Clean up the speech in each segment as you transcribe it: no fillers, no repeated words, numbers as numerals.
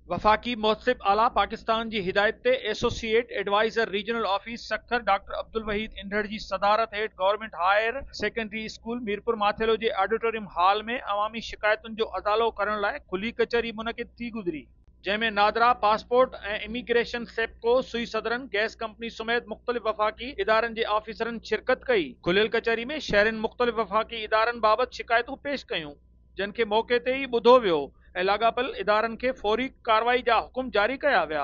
वफ़ाक़ी मुहसिब आला पाकिस्तान जी हिदायत ते associate adviser regional office Sukkur doctor Abdul Wahid Indhar जी सदारत हेठ government higher secondary school Mirpur Mathelo जे ऑडिटोरियम हॉल में अवामी शिकायतुनि जो अदालो करण लाइ खुली कचहरी मुनक़िद थी गुज़री, जंहिंमें नादरा पासपोर्ट ऐं इमिग्रेशन सेप्को सुई सदरन गैस कंपनी समेत मुख़्तलिफ़ वफ़ाक़ी इदारनि जे ऑफिसरनि शिरकत कई। खुलियल कचहरी में शहरनि मुख़्तलिफ़ वफ़ाक़ी इदारनि बाबति शिकायतूं पेश कयूं, जिन खे मौक़े ते ई ॿुधो वियो ऐं लाॻापियल इदारनि खे फौरी कार्रवाई जा हुकुम जारी कया विया।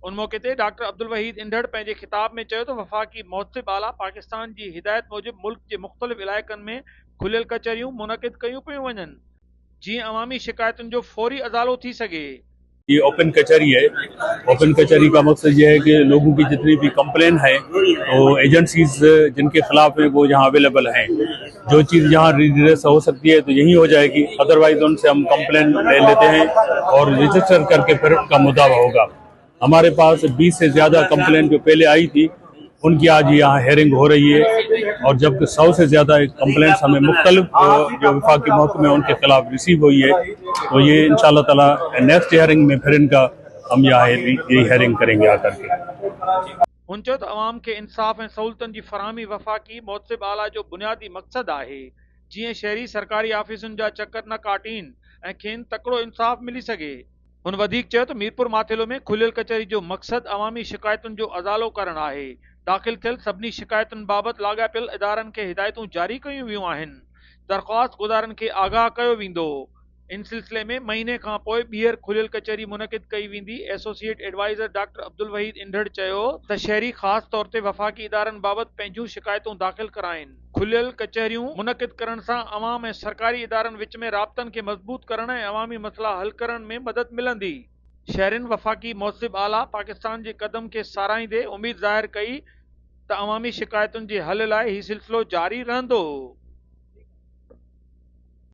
उन मौक़े ते डॉक्टर अब्दुल वहीद इंदड़ पंहिंजे ख़िताब में चयो त वफ़ाक़ी मुहसिब आला पाकिस्तान जी हिदायत मूजिबि मुल्क जे मुख़्तलिफ़ इलाइक़नि में खुलियल कचहरियूं मुनक़िद कयूं पियूं वञनि, जीअं अवामी शिकायतुनि जो फौरी अज़ालो थी सघे। ये ओपन कचहरी है। ओपन कचहरी का मकसद ये है कि लोगों की जितनी भी कंप्लेन है तो एजेंसीज जिनके खिलाफ है वो यहाँ अवेलेबल हैं। जो चीज़ यहाँ रिड्रेस हो सकती है तो यही हो जाएगी, अदरवाइज उनसे हम कंप्लेन ले लेते हैं और रजिस्टर करके फिर उनका मुदावा होगा। हमारे पास 20 से ज़्यादा कंप्लेन जो पहले आई थी उनकी आज यहाँ हेयरिंग हो रही है और जबकि 100 से ज़्यादा कंप्लेंट्स हमें मुख्तलिफ जो वफाकी महकमे उनके खिलाफ रिसीव हुई है, तो ये इंशाल्लाह ताला नेक्स्ट हेयरिंग में फिर इनका हम यहाँ ये हेयरिंग करेंगे आकर के। हुन चयो त अवाम खे इंसाफ़ ऐं सहूलतुनि जी फ़राहमी वफ़ाक़ी मुहसिब आला जो बुनियादी मक़सदु आहे, जीअं शहरी सरकारी ऑफिसुनि जा चकर न काटीन ऐं खेनि तकिड़ो इंसाफ़ मिली सघे। हुन वधीक चयो त मीरपुर माथेलो में खुलियल कचहरी जो मक़सदु अवामी शिकायतुनि जो अज़ालो करणु आहे। दाख़िल थियल सभिनी शिकायतुनि बाबति लाॻापियल इदारनि खे हिदायतूं जारी कयूं वियूं आहिनि। दरख़्वास्त गुज़ारनि खे आगाह कयो वेंदो। इन सिलसिले में महीने खां पोइ ॿीहर खुलियल कचहरी मुनक़िद कई वेंदी। Associate adviser doctor Abdul Wahid Indhar चयो त शहरी ख़ासि तौर ते वफ़ाक़ी इदारनि बाबति पंहिंजूं शिकायतूं दाख़िल कराइनि। खुलियल कचहरियूं मुनक़िद करण सां अवाम ऐं सरकारी इदारनि विच में राब्तनि खे मज़बूत करण ऐं अवामी मसइला हल करण में मदद मिलंदी। शहरनि वफ़ाक़ी मुहसिब आला पाकिस्तान जे क़दम खे साराहींदे उमीद ज़ाहिर कई त अवामी शिकायतुनि जे हल लाइ हीउ सिलसिलो जारी रहंदो।